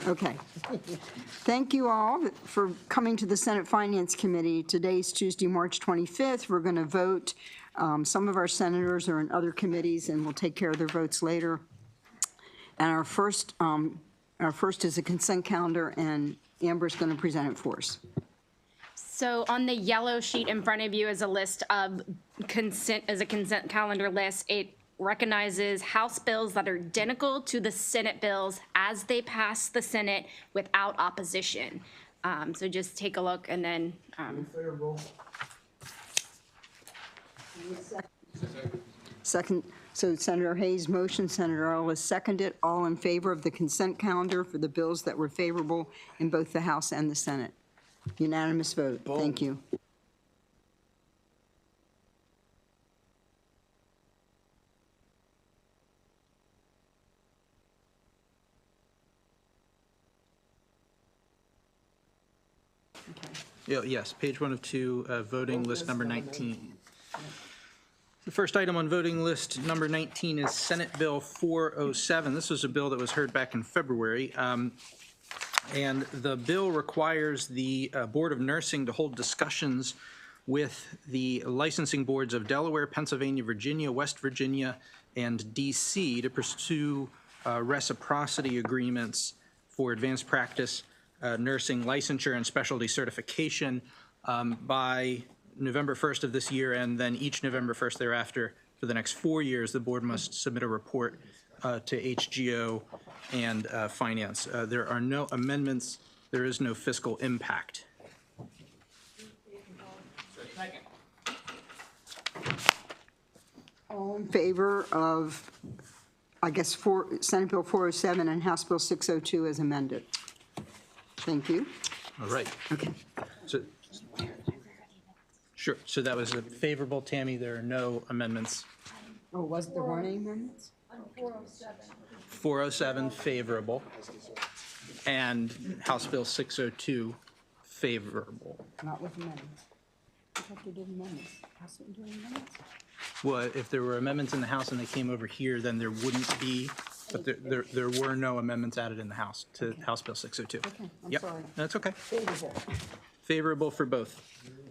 Okay. Thank you all for coming to the Senate Finance Committee. Today's Tuesday, March 25th. We're going to vote. Some of our senators are in other committees, and we'll take care of their votes later. And our first is a consent calendar, and Amber's going to present it for us. So on the yellow sheet in front of you is a list of consent calendar list. It recognizes House bills that are identical to the Senate bills as they pass the Senate without opposition. So just take a look and then. Second, so Senator Hayes motion, Senator Ellis seconded. All in favor of the consent calendar for the bills that were favorable in both the House and the Senate? Unanimous vote. Thank you. Yes, page 1 of 2, voting list number 19. The first item on voting list number 19 is Senate Bill 407. This was a bill that was heard back in February. And the bill requires the Board of Nursing to hold discussions with the licensing boards of Delaware, Pennsylvania, Virginia, West Virginia, and D.C. to pursue reciprocity agreements for advanced practice nursing licensure and specialty certification by November 1st of this year, and then each November 1st thereafter for the next 4 years, the board must submit a report to HGO and Finance. There are no amendments. There is no fiscal impact. All in favor of, I guess, Senate Bill 407 and House Bill 602 as amended? Thank you. All right. Okay. So, sure. So that was a favorable, Tammy. There are no amendments. Oh, there weren't any amendments? 407 favorable, and House Bill 602 favorable. Not with amendments. I thought they did amendments. House didn't do any amendments? Well, if there were amendments in the House and they came over here, then there wouldn't be, but there were no amendments added in the House to House Bill 602. Okay, I'm Yep, sorry. that's okay. Favorable. Favorable for both.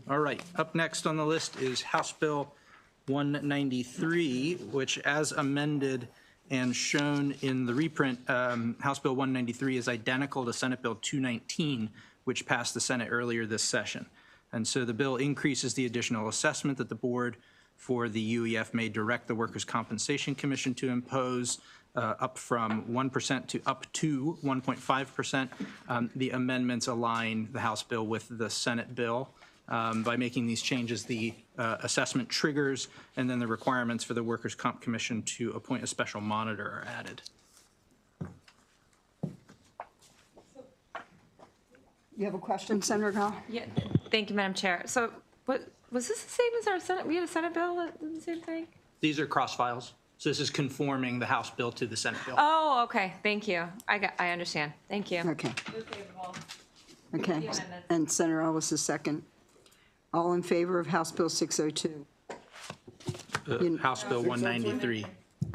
All right, up next on the list is House Bill 193, which as amended and shown in the reprint, House Bill 193 is identical to Senate Bill 219, which passed the Senate earlier this session. And so the bill increases the additional assessment that the board for the UEF may direct the Workers' Compensation Commission to impose up from 1% to up to 1.5%. The amendments align the House bill with the Senate bill. By making these changes, the assessment triggers, and then the requirements for the Workers' Comp Commission to appoint a special monitor are added. You have a question, Senator Gall? Yeah, thank you, Madam Chair. So what, was this the same as our Senate? We had a Senate bill that did the same thing? These are cross files. So this is conforming the House bill to the Senate bill. Oh, okay, thank you. I understand. Thank you. Okay. Okay, and Senator Ellis is second. All in favor of House Bill 602? House Bill 193.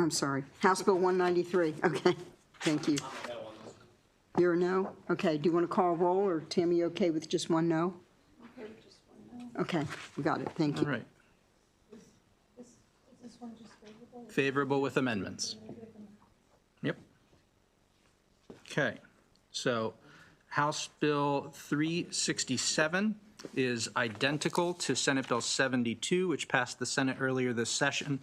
I'm sorry, House Bill 193, okay, thank you. You're a no? Okay, do you want to call roll, or Tammy, you okay with just one no? Okay, with just one no. Okay, we got it, thank you. All right. Favorable with amendments. Yep. Okay, so House Bill 367 is identical to Senate Bill 72, which passed the Senate earlier this session.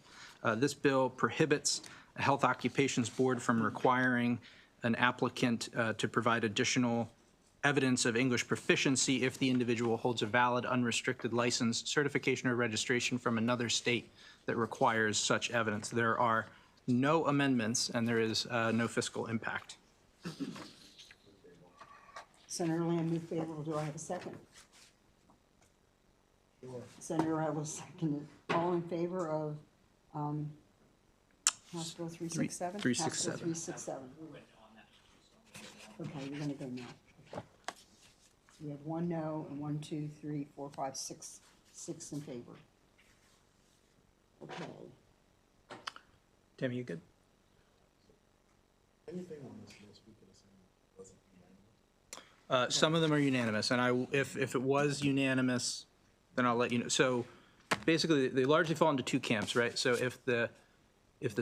This bill prohibits a health occupations board from requiring an applicant to provide additional evidence of English proficiency if the individual holds a valid, unrestricted license, certification, or registration from another state that requires such evidence. There are no amendments, and there is no fiscal impact. Senator Lamb moved favorable, do I have a second? Sure. Senator Ellis seconded. All in favor of House Bill 367? 367. House Bill 367. Okay, we're going to go now. We have one no and 1, 2, 3, 4, 5, 6 in favor. Okay. Tammy, you good? Anything on this list we could have said wasn't unanimous? Some of them are unanimous, and if it was unanimous, then I'll let you know. So basically, they largely fall into two camps, right? So if the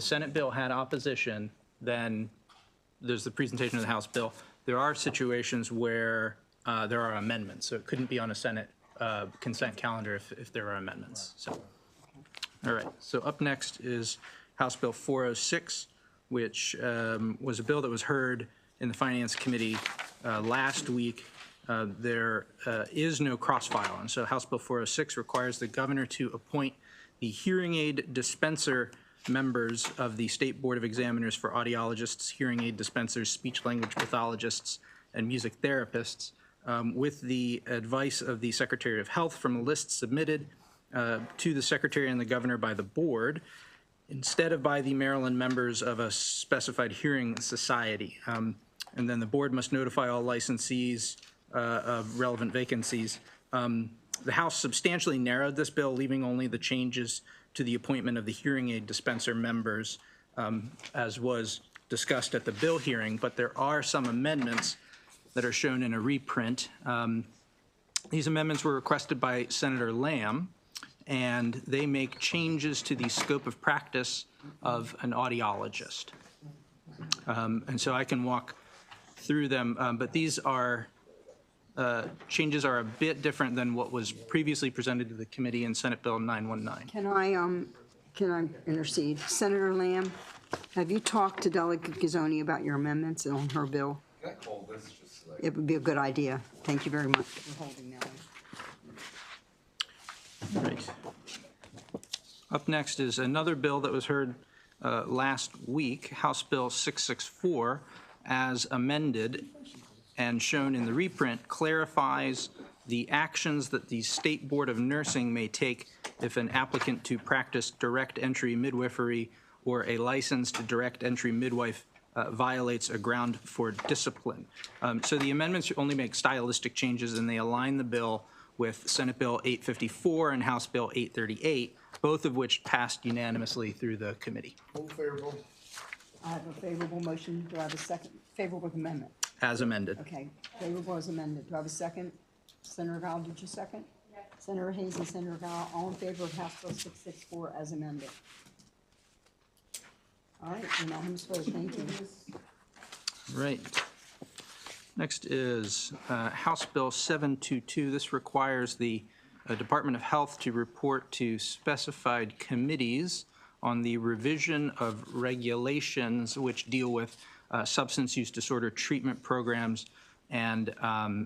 Senate bill had opposition, then there's the presentation of the House bill. There are situations where there are amendments, so it couldn't be on a Senate consent calendar if there are amendments. So, all right. So up next is House Bill 406, which was a bill that was heard in the Finance Committee last week. There is no cross-file, and so House Bill 406 requires the governor to appoint the hearing aid dispenser members of the State Board of Examiners for audiologists, hearing aid dispensers, speech-language pathologists, and music therapists, with the advice of the Secretary of Health from a list submitted to the Secretary and the Governor by the Board, instead of by the Maryland members of a specified hearing society. And then the board must notify all licensees of relevant vacancies. The House substantially narrowed this bill, leaving only the changes to the appointment of the hearing aid dispenser members, as was discussed at the bill hearing, but there are some amendments that are shown in a reprint. These amendments were requested by Senator Lamb, and they make changes to the scope of practice of an audiologist. And so I can walk through them, but these are changes are a bit different than what was previously presented to the committee in Senate Bill 919. Can I intercede? Senator Lamb, have you talked to Delegate Gazzoni about your amendments on her bill? Can I call this just like? It would be a good idea. Thank you very much for holding that one. Right. Up next is another bill that was heard last week, House Bill 664, as amended and shown in the reprint, clarifies the actions that the State Board of Nursing may take if an applicant to practice direct entry midwifery or a licensed direct entry midwife violates a ground for discipline. So the amendments only make stylistic changes, and they align the bill with Senate Bill 854 and House Bill 838, both of which passed unanimously through the committee. Move favorable. I have a favorable motion. Do I have a second? Favorable amendment? As amended. Okay, favorable as amended. Do I have a second? Senator Gall, did you second? Yes. Senator Hayes and Senator Gall, all in favor of House Bill 664 as amended. All right, unanimous vote. Thank you. Right. Next is House Bill 722. This requires the Department of Health to report to specified committees on the revision of regulations which deal with substance use disorder treatment programs and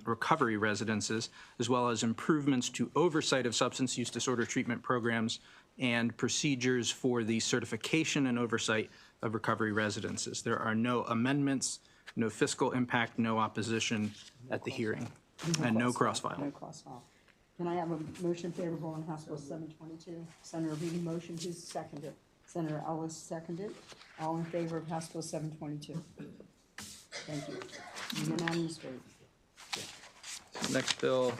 recovery residences, as well as improvements to oversight of substance use disorder treatment programs and procedures for the certification and oversight of recovery residences. There are no amendments, no fiscal impact, no opposition at the hearing, and no cross-file. No cross-file. Can I have a motion favorable on House Bill 722? Senator Reedy motioned, who's seconded? Senator Ellis seconded. All in favor of House Bill 722? Thank you. Unanimous vote. Next bill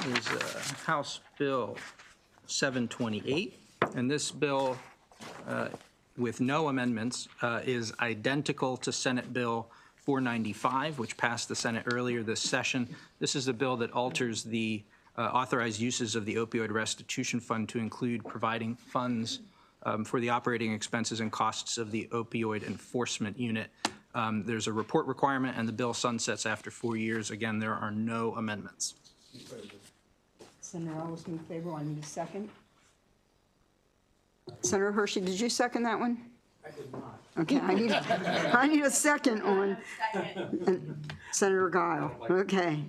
is House Bill 728, and this bill, with no amendments, is identical to Senate Bill 495, which passed the Senate earlier this session. This is a bill that alters the authorized uses of the opioid restitution fund to include providing funds for the operating expenses and costs of the opioid enforcement unit. There's a report requirement, and the bill sunsets after 4 years. Again, there are no amendments. Senator Ellis moved favorable. I need a second. Senator Hershey, did you second that one? I did not. Okay, I need a second on Senator Guile. Okay.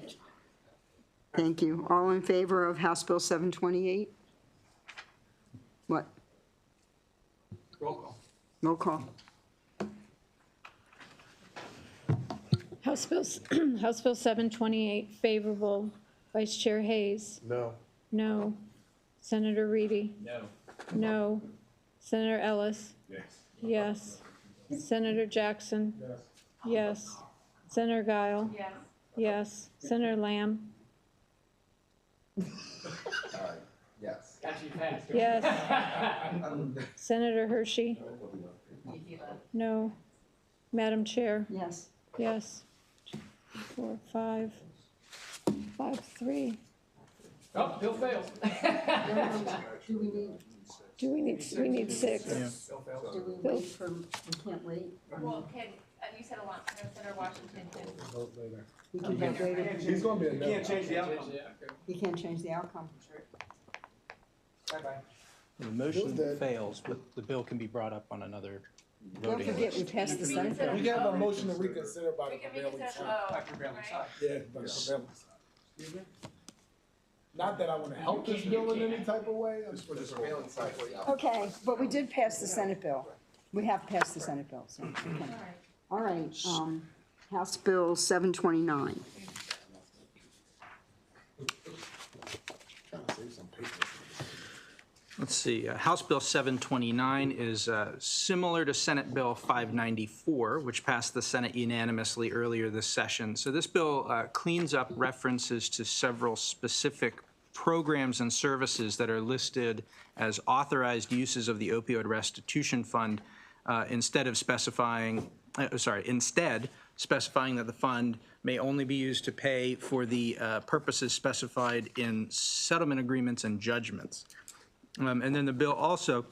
Thank you. All in favor of House Bill 728? What? Roll call. Roll call. House Bill 728, favorable. Vice Chair Hayes? No. No. Senator Reedy? No. No. Senator Ellis? Yes. Yes. Senator Jackson? Yes. Yes. Senator Guile? Yes. Yes. Senator Lamb? Yes. Got you fast. Yes. Senator Hershey? No. Madam Chair? Yes. Yes. 4, 5, 5, 3. Oh, Bill fails. We need 6. Bill fails. Do we wait for, we can't wait? Well, you said Senator Washington can. We can vote later. He's gonna be a You can't change the outcome. We can't change the outcome. Bye-bye. The motion fails, but the bill can be brought up on another Don't voting forget, list. we passed the Senate bill. We have a motion to reconsider by the prevailing side. By prevailing side. Yeah, by the prevailing side. Not that I wanna help this bill in any type of way, I'm just for the prevailing side. Okay, but we did pass the Senate bill. We have passed the Senate bill, so, okay. All right, House Bill 729. Let's see, House Bill 729 is similar to Senate Bill 594, which passed the Senate unanimously earlier this session. So this bill cleans up references to several specific programs and services that are listed as authorized uses of the opioid restitution fund instead specifying that the fund may only be used to pay for the purposes specified in settlement agreements and judgments. And then the bill also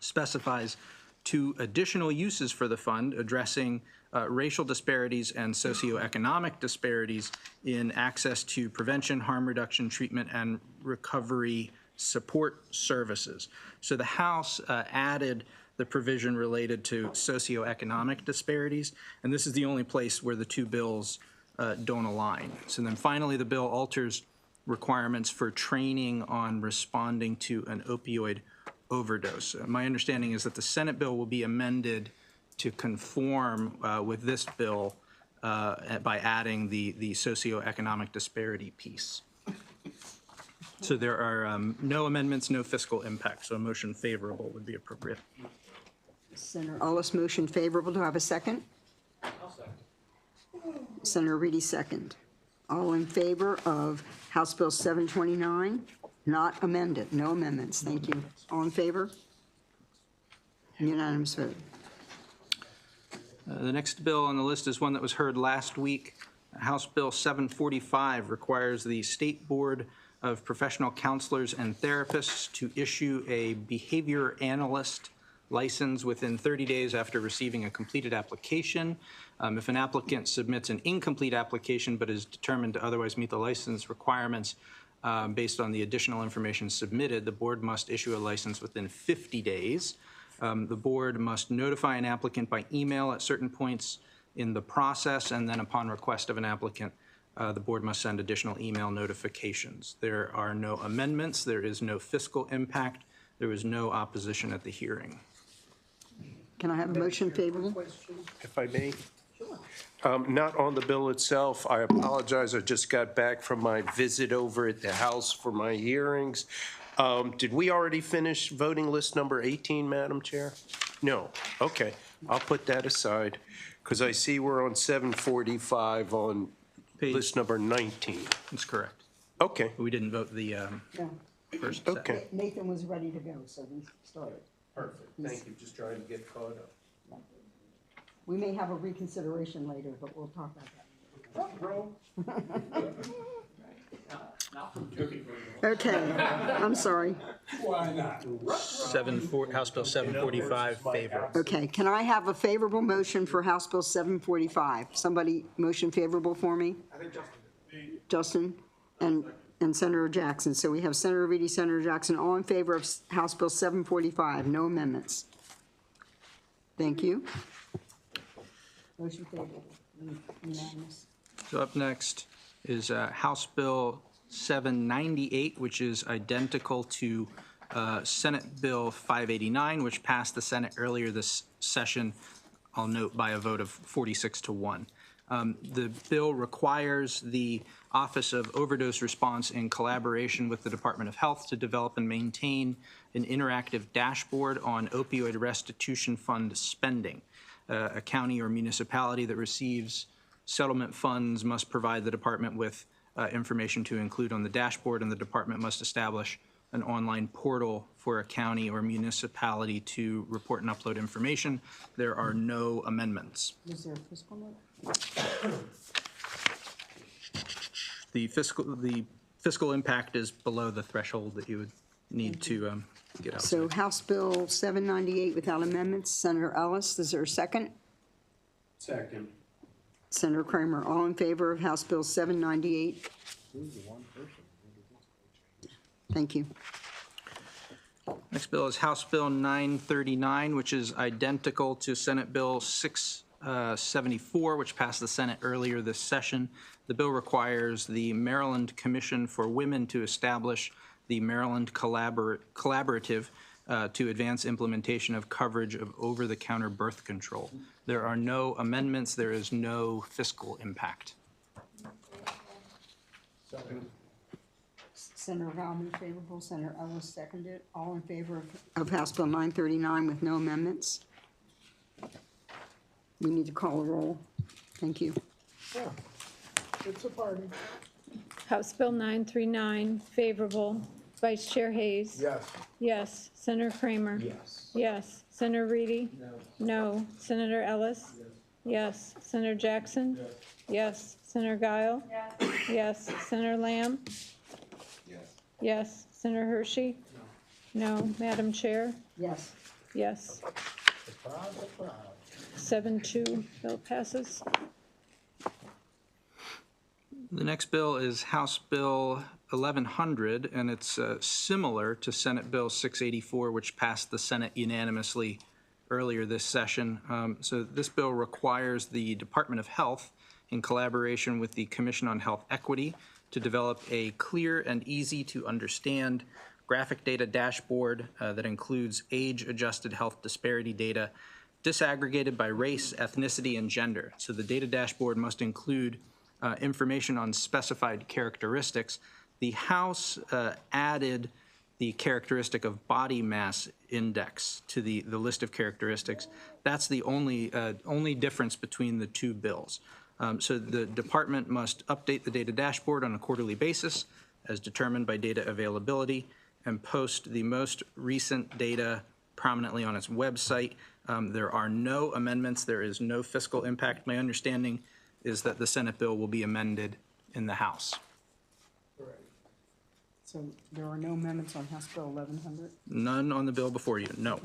specifies 2 additional uses for the fund addressing racial disparities and socioeconomic disparities in access to prevention, harm reduction, treatment, and recovery support services. So the House added the provision related to socioeconomic disparities, and this is the only place where the 2 bills don't align. So then finally, the bill alters requirements for training on responding to an opioid overdose. My understanding is that the Senate bill will be amended to conform with this bill by adding the socioeconomic disparity piece. So there are no amendments, no fiscal impact, so a motion favorable would be appropriate. Senator Ullis, motion favorable. Do I have a second? I'll second. Senator Reedy, second. All in favor of House Bill 729, not amended, no amendments. Thank you. All in favor? Unanimous vote. The next bill on the list is one that was heard last week. House Bill 745 requires the State Board of Professional Counselors and Therapists to issue a behavior analyst license within 30 days after receiving a completed application. If an applicant submits an incomplete application but is determined to otherwise meet the license requirements based on the additional information submitted, the board must issue a license within 50 days. The board must notify an applicant by email at certain points in the process, and then upon request of an applicant, the board must send additional email notifications. There are no amendments, there is no fiscal impact, there was no opposition at the hearing. Can I have a motion favorable? If I may? Not on the bill itself. I apologize. I just got back from my visit over at the House for my hearings. Did we already finish voting list number 18, Madam Chair? No. Okay. I'll put that aside because I see we're on 745 on list number 19. That's correct. Okay. We didn't vote the Yeah. first set. Okay. Nathan was ready to go, so we started. Perfect. Thank you. Just trying to get caught up. We may have a reconsideration later, but we'll talk about that. Not from joking. Okay, I'm sorry. Why not? House Bill 745, favor. Okay, can I have a favorable motion for House Bill 745? Somebody motion favorable for me? I think Justin. Justin and Senator Jackson. So we have Senator Reedy, Senator Jackson, all in favor of House Bill 745, no amendments. Thank you. Motion favorable, unanimous. So up next is House Bill 798, which is identical to Senate Bill 589, which passed the Senate earlier this session, I'll note by a vote of 46-1. The bill requires the Office of Overdose Response in collaboration with the Department of Health to develop and maintain an interactive dashboard on opioid restitution fund spending. A county or municipality that receives settlement funds must provide the department with information to include on the dashboard, and the department must establish an online portal for a county or municipality to report and upload information. There are no amendments. Is there a fiscal note? The fiscal impact is below the threshold that you would need to get out. So House Bill 798 without amendments, Senator Ellis, is there a second? Second. Senator Kramer, all in favor of House Bill 798? Thank you. Next bill is House Bill 939, which is identical to Senate Bill 674, which passed the Senate earlier this session. The bill requires the Maryland Commission for Women to establish the Maryland Collaborative to advance implementation of coverage of over-the-counter birth control. There are no amendments. There is no fiscal impact. Senator Bauman favorable, Senator Ellis seconded. All in favor of House Bill 939 with no amendments? We need to call a roll. Thank you. Yeah, it's a party. House Bill 939, favorable. Vice Chair Hayes? Yes. Yes. Senator Kramer? Yes. Yes. Senator Reedy? No. Senator Ellis? Yes. Senator Jackson? Yes. Senator Guile? Yes. Senator Lamb? Yes. Senator Hershey? No. Madam Chair? Yes. Yes. Surprise, surprise. 7-2, bill passes. The next bill is House Bill 1100, and it's similar to Senate Bill 684, which passed the Senate unanimously earlier this session. So this bill requires the Department of Health, in collaboration with the Commission on Health Equity, to develop a clear and easy-to-understand graphic data dashboard that includes age-adjusted health disparity data disaggregated by race, ethnicity, and gender. So the data dashboard must include information on specified characteristics. The House added the characteristic of body mass index to the list of characteristics. That's the only difference between the two bills. So the department must update the data dashboard on a quarterly basis as determined by data availability and post the most recent data prominently on its website. There are no amendments. There is no fiscal impact. My understanding is that the Senate bill will be amended in the House. So there are no amendments on House Bill 1100? None on the bill before you, no.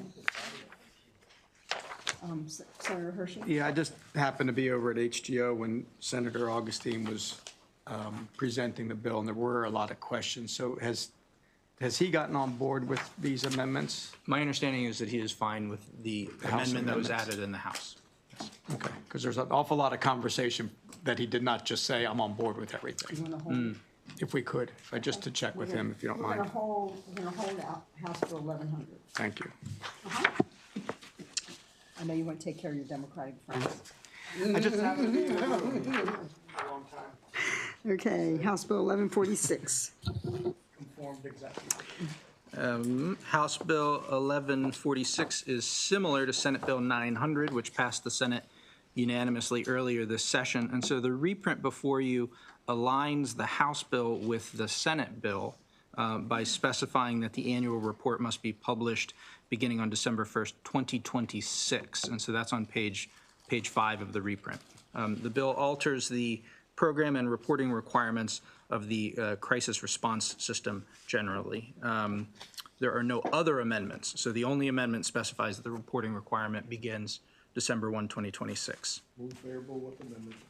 Senator Hershey? Yeah, I just happened to be over at HGO when Senator Augustine was presenting the bill, and there were a lot of questions. So has he gotten on board with these amendments? My understanding is that he is fine with the House amendment that was amendments. added in the House. Okay, because there's an awful lot of conversation that he did not just say, I'm on board with You everything. want to hold? If we could, just to check with him, if you don't We're mind. going to hold out House Bill 1100. Thank you. I know you want to take care of your Democratic friends. I just, Okay, House Bill 1146. Conformed exactly. House Bill 1146 is similar to Senate Bill 900, which passed the Senate unanimously earlier this session. And so the reprint before you aligns the House bill with the Senate bill by specifying that the annual report must be published beginning on December 1st, 2026. And so that's on page 5 of the reprint. The bill alters the program and reporting requirements of the crisis response system generally. There are no other amendments, so the only amendment specifies that the reporting requirement begins December 1, 2026. Move favorable with amendments.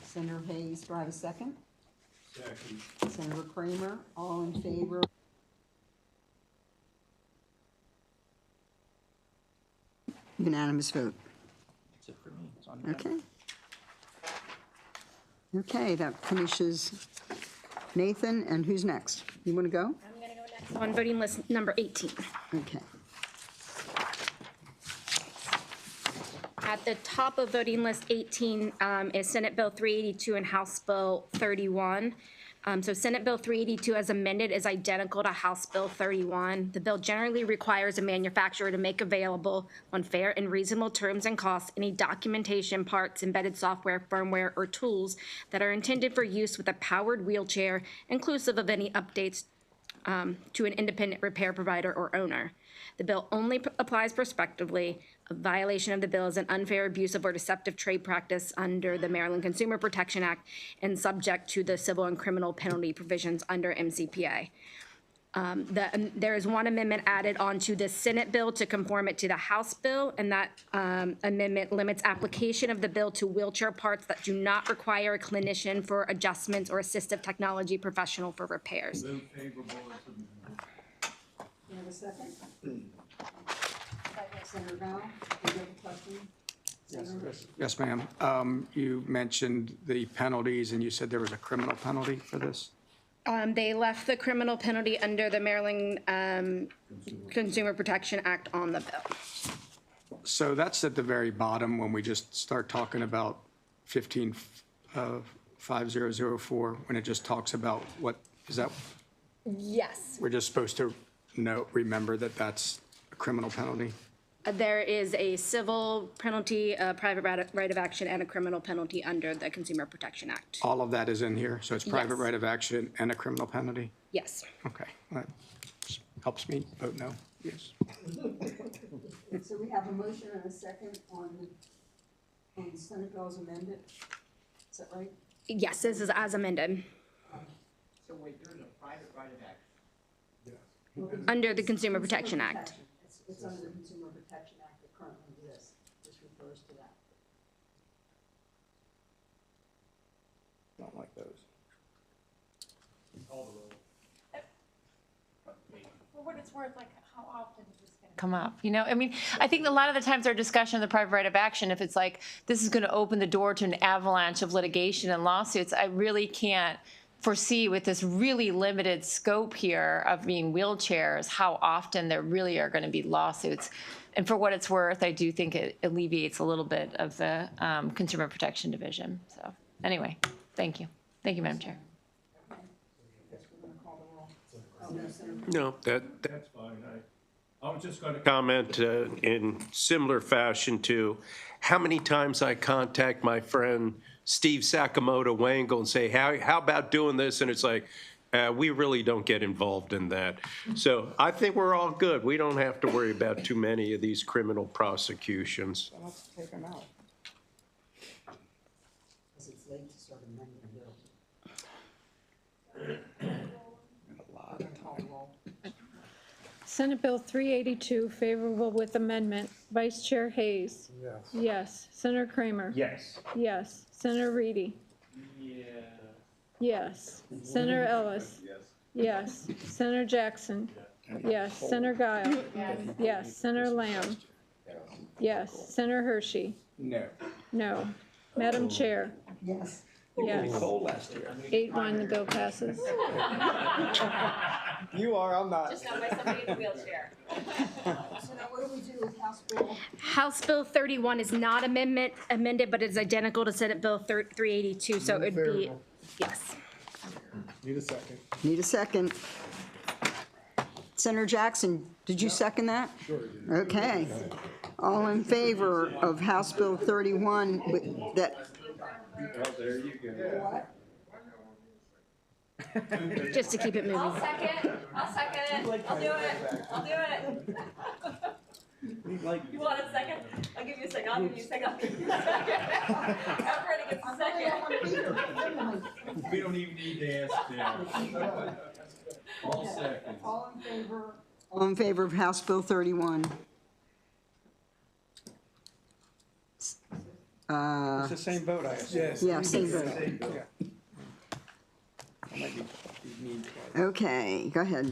Senator Hayes, do I have a second? Second. Senator Kramer, all in favor? Unanimous vote. That's it for me. It's on you. Okay. Okay, that finishes Nathan, and who's next? You want to go? I'm going to go next on voting list number 18. Okay. At the top of voting list 18 is Senate Bill 382 and House Bill 31. So Senate Bill 382 as amended is identical to House Bill 31. The bill generally requires a manufacturer to make available on fair and reasonable terms and costs any documentation, parts, embedded software, firmware, or tools that are intended for use with a powered wheelchair, inclusive of any updates to an independent repair provider or owner. The bill only applies prospectively. A violation of the bill is an unfair, abusive, or deceptive trade practice under the Maryland Consumer Protection Act and subject to the civil and criminal penalty provisions under MCPA. There is one amendment added onto the Senate bill to conform it to the House bill, and that amendment limits application of the bill to wheelchair parts that do not require a clinician for adjustments or assistive technology professional for repairs. You have a second? Senator Val, do you have a question? Yes, ma'am. You mentioned the penalties, and you said there was a criminal penalty for this? They left the criminal penalty under the Maryland Consumer Protection Act on the bill. So that's at the very bottom when we just start talking about 5004, when it just talks about what, is that, Yes. we're just supposed to remember that that's a criminal penalty? There is a civil penalty, a private right of action, and a criminal penalty under the Consumer Protection Act. All of that is in here, so it's private Yes. right of action and a criminal penalty? Yes. Okay, that helps me vote no, yes. So we have a motion and a second on the Senate bill as amended. Is that right? Yes, this is as amended. So wait, there's a private right of action. Under the Consumer Protection Act. It's under the Consumer Protection Act that currently exists. This refers to that. Don't like those. For what it's worth, like, how often is this gonna come up? You know, I mean, I think a lot of the times our discussion of the private right of action, if it's like, this is gonna open the door to an avalanche of litigation and lawsuits, I really can't foresee with this really limited scope here of being wheelchairs, how often there really are gonna be lawsuits. And for what it's worth, I do think it alleviates a little bit of the Consumer Protection Division. So, anyway, thank you. Thank you, Madam Chair. No, That's fine. I was just going to comment in similar fashion to how many times I contact my friend Steve Sakamoto Wangle and say, how about doing this? And it's like, we really don't get involved in that. So I think we're all good. We don't have to worry about too many of these criminal prosecutions. Let's take them out. Because it's late to start amending the bill. Senate Bill 382, favorable with amendment. Vice Chair Hayes. Yes. Yes. Senator Kramer. Yes. Yes. Senator Reedy. Yeah. Yes. Senator Ellis. Yes. Senator Jackson. Yes. Senator Guile. Yes. Senator Lamb. Yes. Senator Hershey. No. No. Madam Chair. Yes. Yes. Cold last year. 8-1, the bill passes. You are, I'm not. Just not by somebody in a wheelchair. So now what do we do with House Bill? House Bill 31 is not amended, but it's identical to Senate Bill 382, so it would be, yes. Need a second. Need a second. Senator Jackson, did you second that? Sure. Okay. All in favor of House Bill 31 with that? There you go. Just to keep it moving. I'll second it. I'll do it. You want a second? I'll give you a second. I'll give you a second. I'll give you a second. Everybody gets a second. We don't even need to ask them. All seconds. All in favor? All in favor of House Bill 31? It's the same vote, I assume. Yes. Yeah, same vote. Okay, go ahead.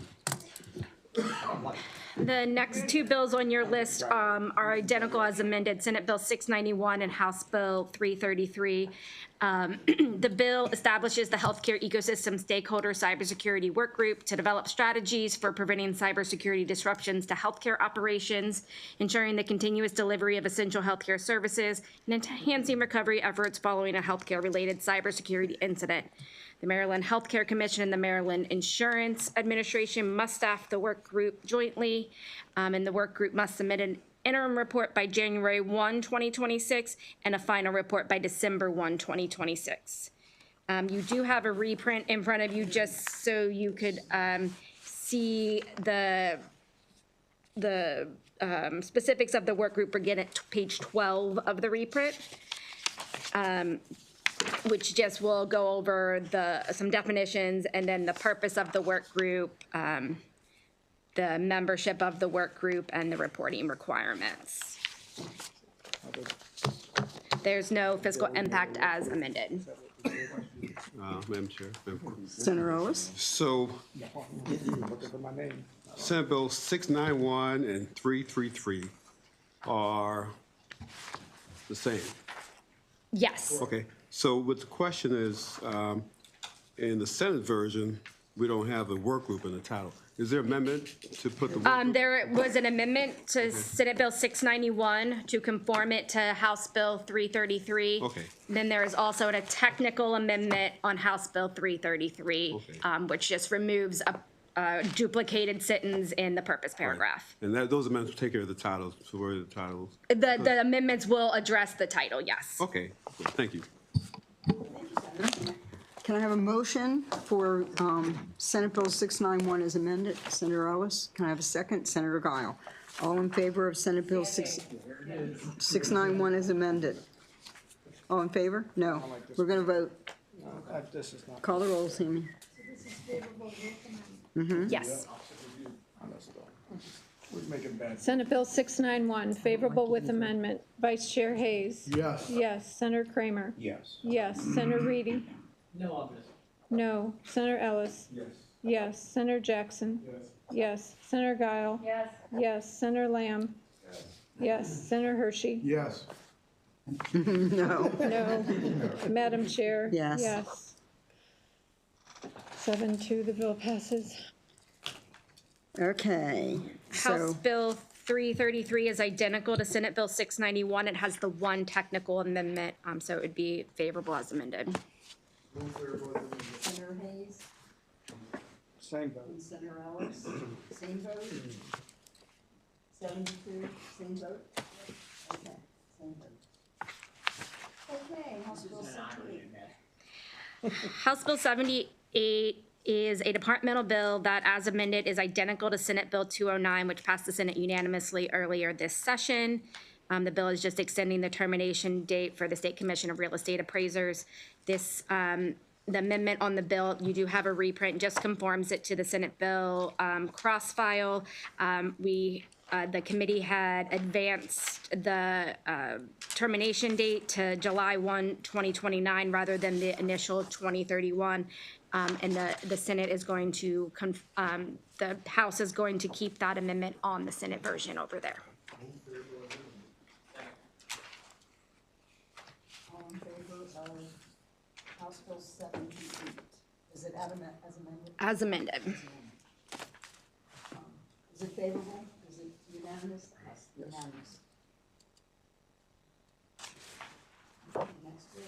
The next two bills on your list are identical as amended, Senate Bill 691 and House Bill 333. The bill establishes the Healthcare Ecosystem Stakeholder Cybersecurity Work Group to develop strategies for preventing cybersecurity disruptions to healthcare operations, ensuring the continuous delivery of essential healthcare services, and enhancing recovery efforts following a healthcare-related cybersecurity incident. The Maryland Healthcare Commission and the Maryland Insurance Administration must staff the work group jointly, and the work group must submit an interim report by January 1, 2026, and a final report by December 1, 2026. You do have a reprint in front of you just so you could see the specifics of the work group begin at page 12 of the reprint, which just will go over some definitions and then the purpose of the work group, the membership of the work group, and the reporting requirements. There's no fiscal impact as amended. Madam Chair. Senator Ellis? So, Senate Bill 691 and 333 are the same. Yes. Okay, so what the question is, in the Senate version, we don't have a work group in the title. Is there amendment to put the work group? There was an amendment to Senate Bill 691 to conform it to House Bill 333. Okay. Then there is also a technical amendment on House Bill 333, Okay. which just removes a duplicated sentence in the purpose paragraph. And those amendments will take care of the titles, so where are the titles? The amendments will address the title, yes. Okay, thank you. Can I have a motion for Senate Bill 691 as amended? Senator Ellis? Can I have a second? Senator Guile? All in favor of Senate Bill 691 as amended? All in favor? No. We're going to vote. This is not. Call the roll, Sammy. Yes. We're making bad. Senate Bill 691, favorable with amendment. Vice Chair Hayes? Yes. Yes. Senator Kramer? Yes. Yes. Senator Reedy? No on this. No. Senator Ellis? Yes. Yes. Senator Jackson? Yes. Yes. Senator Guile? Yes. Yes. Senator Lamb? Yes. Senator Hershey? Yes. No. No. Madam Chair? Yes. Yes. 7-2, the bill passes. Okay. House So, Bill 333 is identical to Senate Bill 691. It has the one technical amendment, so it would be favorable as amended. Senator Hayes Same vote. and Senator Ellis, same vote? 72, same vote? Okay, same vote. Okay, House Bill 78. House Bill 78 is a departmental bill that, as amended, is identical to Senate Bill 209, which passed the Senate unanimously earlier this session. The bill is just extending the termination date for the State Commission of Real Estate Appraisers. This, the amendment on the bill, you do have a reprint, just conforms it to the Senate bill cross-file. The committee had advanced the termination date to July 1, 2029, rather than the initial 2031. And the Senate is going to, the House is going to keep that amendment on the Senate version over there. All in favor of House Bill 78? Is it as amended? As amended. Is it favorable? Is it unanimous? Yes, unanimous. Next bill.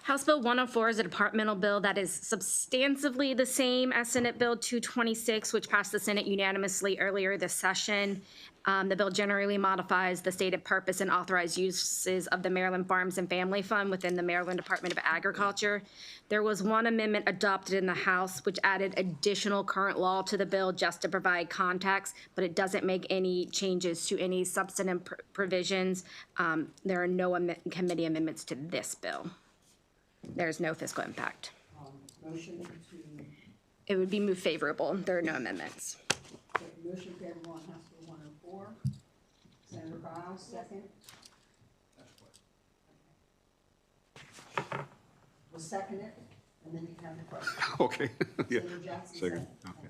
House Bill 104 is a departmental bill that is substantively the same as Senate Bill 226, which passed the Senate unanimously earlier this session. The bill generally modifies the stated purpose and authorized uses of the Maryland Farms and Family Fund within the Maryland Department of Agriculture. There was one amendment adopted in the House which added additional current law to the bill just to provide context, but it doesn't make any changes to any substantive provisions. There are no committee amendments to this bill. There's no fiscal impact. Motion to, It would be moved favorable. There are no amendments. motion favorable on House Bill 104. Senator Giles, second. We'll second it, and then you can have the question. Okay, yeah. Senator Jackson, Second, okay.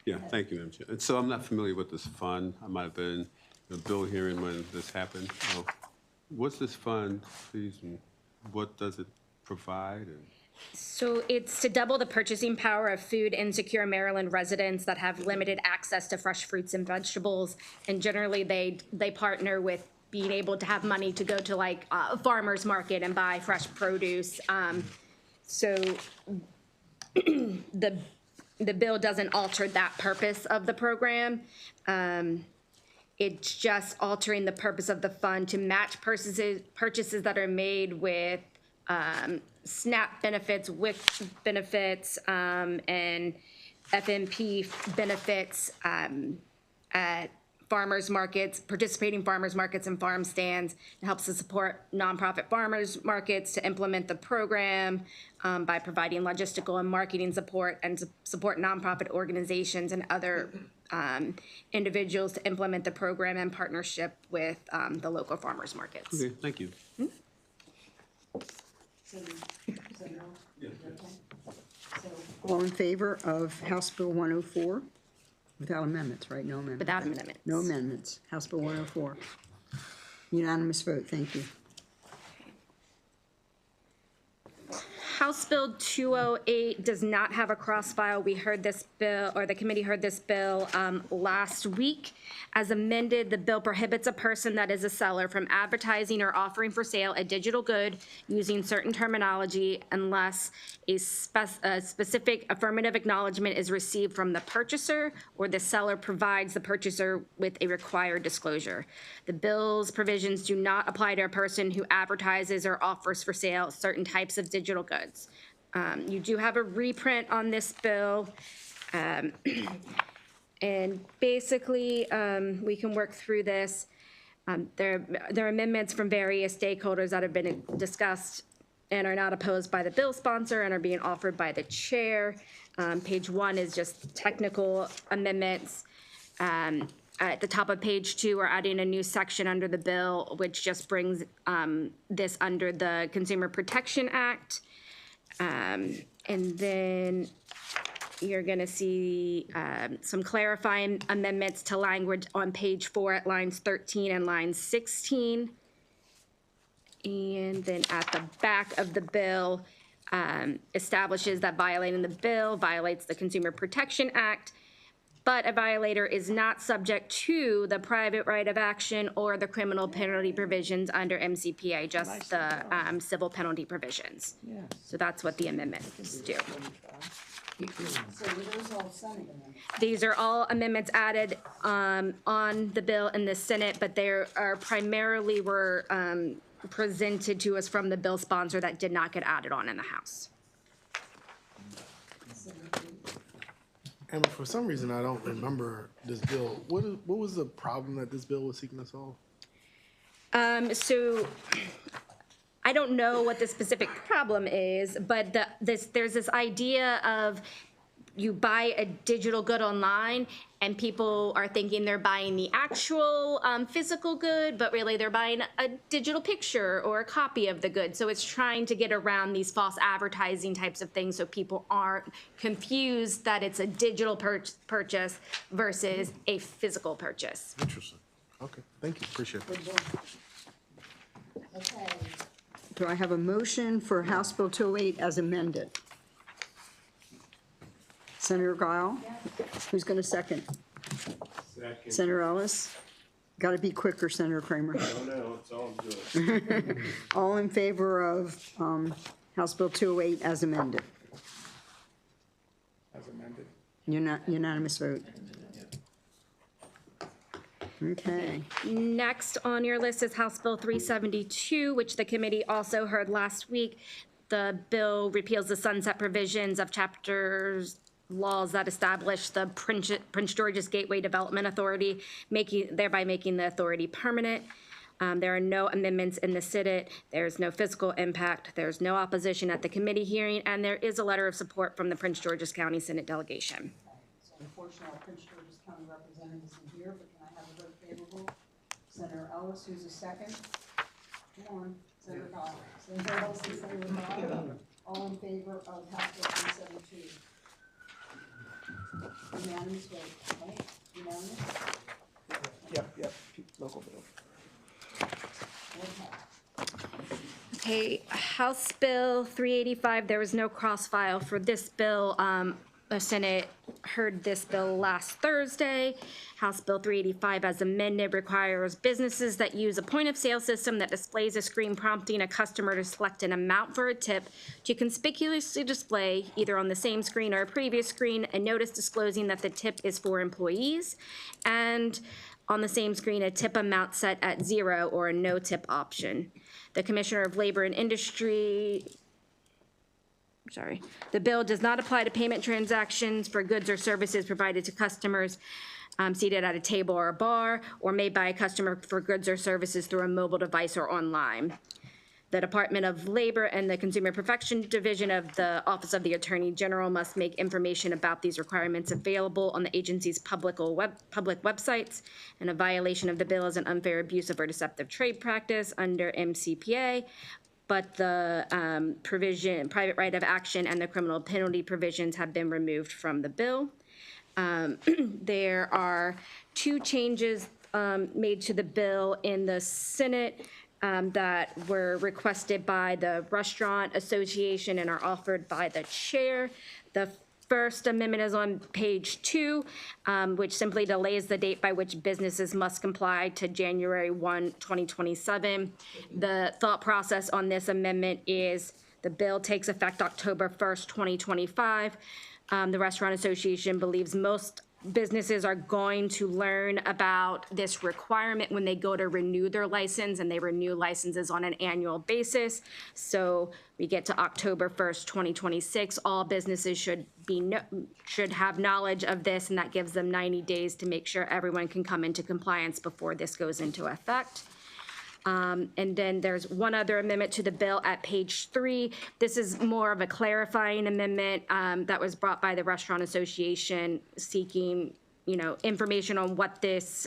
Yeah, thank you, Madam Chair. And so I'm not familiar with this fund. I might have been in the bill hearing when this happened. What's this fund, please, and what does it provide? And So it's to double the purchasing power of food insecure Maryland residents that have limited access to fresh fruits and vegetables. And generally, they partner with being able to have money to go to like a farmer's market and buy fresh produce. So the bill doesn't alter that purpose of the program. It's just altering the purpose of the fund to match purchases that are made with SNAP benefits, WIC benefits, and FMP benefits at farmers markets, participating farmers markets and farm stands. It helps to support nonprofit farmers markets to implement the program by providing logistical and marketing support, and to support nonprofit organizations and other individuals to implement the program in partnership with the local farmers markets. Okay, thank you. All in favor of House Bill 104? Without amendments, right? No amendments. Without amendments. No amendments. House Bill 104. Unanimous vote, thank you. House Bill 208 does not have a cross-file. We heard this bill, or the committee heard this bill last week. As amended, the bill prohibits a person that is a seller from advertising or offering for sale a digital good using certain terminology unless a specific affirmative acknowledgement is received from the purchaser or the seller provides the purchaser with a required disclosure. The bill's provisions do not apply to a person who advertises or offers for sale certain types of digital goods. You do have a reprint on this bill. And basically, we can work through this. There are amendments from various stakeholders that have been discussed and are not opposed by the bill sponsor and are being offered by the chair. Page 1 is just technical amendments. At the top of page 2, we're adding a new section under the bill, which just brings this under the Consumer Protection Act. And then you're going to see some clarifying amendments to language on page 4 at lines 13 and line 16. And then at the back of the bill, establishes that violating the bill violates the Consumer Protection Act, but a violator is not subject to the private right of action or the criminal penalty provisions under MCPA, just the civil penalty provisions. So that's what the amendments do. These are all amendments added on the bill in the Senate, but they are primarily were presented to us from the bill sponsor that did not get added on in the House. And for some reason, I don't remember this bill. What was the problem that this bill was seeking to solve? So I don't know what the specific problem is, but there's this idea of you buy a digital good online and people are thinking they're buying the actual physical good, but really they're buying a digital picture or a copy of the good. So it's trying to get around these false advertising types of things so people aren't confused that it's a digital purchase versus a physical purchase. Interesting. Okay, thank you, appreciate it. Okay. Do I have a motion for House Bill 208 as amended? Senator Guile? Who's going to second? Second. Senator Ellis? Got to be quicker, Senator Kramer. No, it's all good. All in favor of House Bill 208 as amended? As amended. Unanimous vote. Okay. Next on your list is House Bill 372, which the committee also heard last week. The bill repeals the sunset provisions of chapters laws that establish the Prince George's Gateway Development Authority, thereby making the authority permanent. There are no amendments in the Senate. There's no fiscal impact. There's no opposition at the committee hearing, and there is a letter of support from the Prince George's County Senate delegation. So unfortunately, our Prince George's County representative isn't here, but can I have a vote favorable? Senator Ellis, who's a second? Come on, Senator Guile. Senator Ellis and Senator Guile. All in favor of House Bill 372? Unanimous vote, right? Unanimous? Yep, local bill. Okay, House Bill 385, there was no cross-file for this bill. The Senate heard this bill last Thursday. House Bill 385 as amended requires businesses that use a point-of-sale system that displays a screen prompting a customer to select an amount for a tip to conspicuously display, either on the same screen or a previous screen, a notice disclosing that the tip is for employees, and on the same screen, a tip amount set at 0 or a no-tip option. The Commissioner of Labor and Industry The bill does not apply to payment transactions for goods or services provided to customers seated at a table or a bar, or made by a customer for goods or services through a mobile device or online. The Department of Labor and the Consumer Protection Division of the Office of the Attorney General must make information about these requirements available on the agency's public websites, and a violation of the bill is an unfair, abusive, or deceptive trade practice under MCPA. But the private right of action and the criminal penalty provisions have been removed from the bill. There are two changes made to the bill in the Senate that were requested by the Restaurant Association and are offered by the chair. The first amendment is on page 2, which simply delays the date by which businesses must comply to January 1, 2027. The thought process on this amendment is the bill takes effect October 1st, 2025. The Restaurant Association believes most businesses are going to learn about this requirement when they go to renew their license, and they renew licenses on an annual basis. So we get to October 1st, 2026, all businesses should have knowledge of this, and that gives them 90 days to make sure everyone can come into compliance before this goes into effect. And then there's one other amendment to the bill at page 3. This is more of a clarifying amendment that was brought by the Restaurant Association seeking, information on what this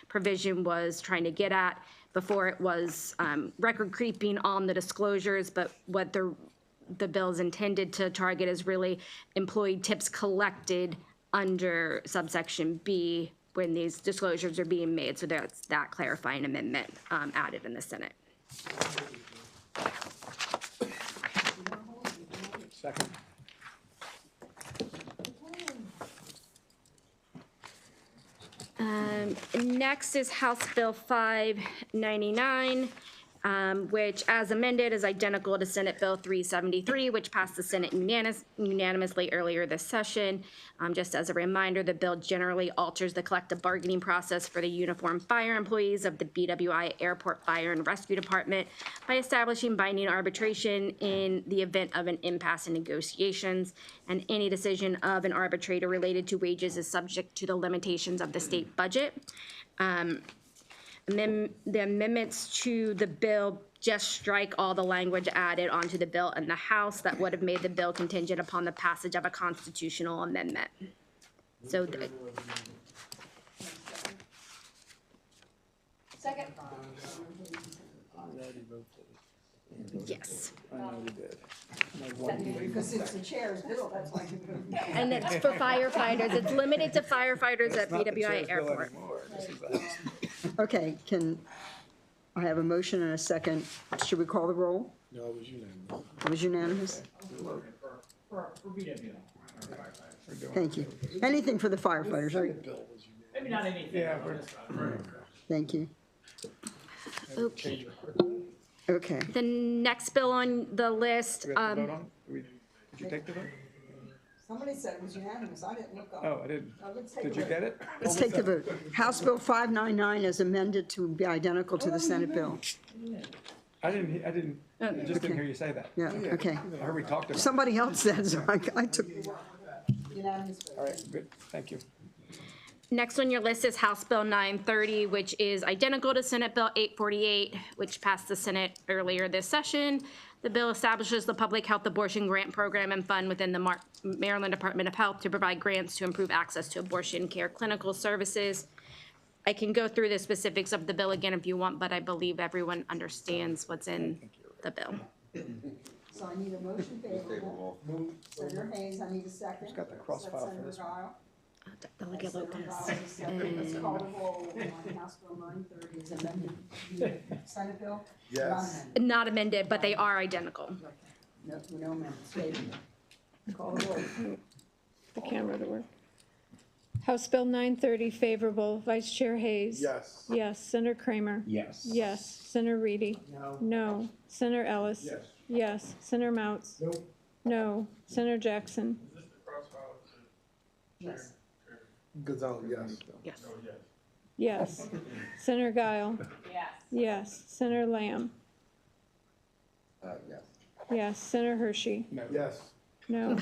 provision was trying to get at. Before it was record creeping on the disclosures, but what the bill's intended to target is really employee tips collected under subsection B when these disclosures are being made. So there's that clarifying amendment added in the Senate. Second. Next is House Bill 599, which as amended is identical to Senate Bill 373, which passed the Senate unanimously earlier this session. Just as a reminder, the bill generally alters the collective bargaining process for the uniformed fire employees of the BWI Airport Fire and Rescue Department by establishing binding arbitration in the event of an impasse in negotiations, and any decision of an arbitrator related to wages is subject to the limitations of the state budget. The amendments to the bill just strike all the language added onto the bill in the House that would have made the bill contingent upon the passage of a constitutional amendment. So, Second. yes. Because it's the chair's bill, that's why. And it's for firefighters. It's limited to firefighters at BWI Airport. Okay, I have a motion and a second. Should we call the roll? No, it was unanimous. It was unanimous? For BWI. Thank you. Anything for the firefighters, right? Maybe not anything. Yeah, Thank you. Okay. Okay. The next bill on the list, Do we have to vote on it? Did you take the vote? Somebody said it was unanimous. I didn't look up. Oh, I didn't. Did you get it? Let's take the vote. House Bill 599 is amended to be identical to the Senate bill. I just didn't hear you say that. Yeah, okay. I heard we talked about it. Somebody else said, so I took. All right, good, thank you. next on your list is House Bill 930, which is identical to Senate Bill 848, which passed the Senate earlier this session. The bill establishes the Public Health Abortion Grant Program and Fund within the Maryland Department of Health to provide grants to improve access to abortion care clinical services. I can go through the specifics of the bill again if you want, but I believe everyone understands what's in the bill. So I need a motion favorable. Senator Hayes, I need a second. got the cross file for this one. Delegate Lopez. Let's call the roll on House Bill 930 is amended. Senate bill? Yes. Not amended, but they are identical. No, no amendments. Favorable. Call the roll. The camera to work. House Bill 930 favorable. Vice Chair Hayes. Yes. Yes. Senator Kramer. Yes. Yes. Senator Reedy. No. No. Senator Ellis. Yes. Yes. Senator Mounts. No. No. Senator Jackson. Yes. Gonzalez, yes. Yes. Yes. Senator Guile. Yes. Yes. Senator Lamb. Yes. Yes. Senator Hershey? Yes. No.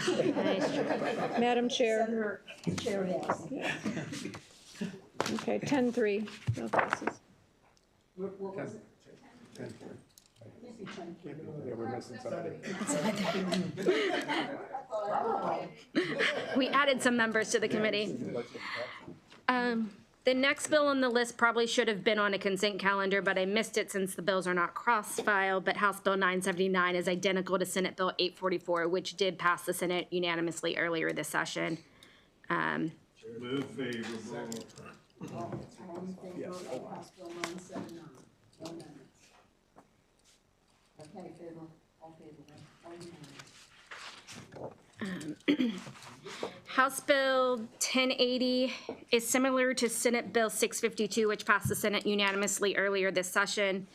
Madam Chair? Senator Chair, yes. Okay, 10-3, bill passes. What was it? Yeah, we're missing somebody. We added some members to the committee. The next bill on the list probably should have been on a consent calendar, but I missed it since the bills are not cross-filed. But House Bill 979 is identical to Senate Bill 844, which did pass the Senate unanimously earlier this session. Move favorable. All in favor of House Bill 979? No amendments. Okay, favor, all favorable, all unanimous. House Bill 1080 is similar to Senate Bill 652, which passed the Senate unanimously earlier this session.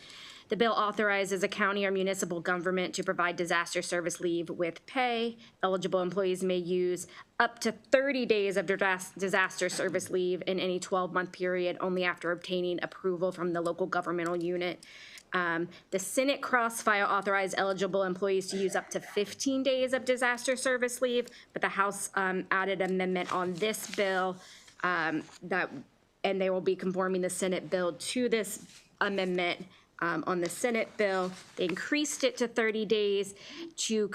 The bill authorizes a county or municipal government to provide disaster service leave with pay. Eligible employees may use up to 30 days of disaster service leave in any 12-month period, only after obtaining approval from the local governmental unit. The Senate cross-file authorized eligible employees to use up to 15 days of disaster service leave, but the House added amendment on this bill and they will be conforming the Senate bill to this amendment. On the Senate bill, they increased it to 30 days to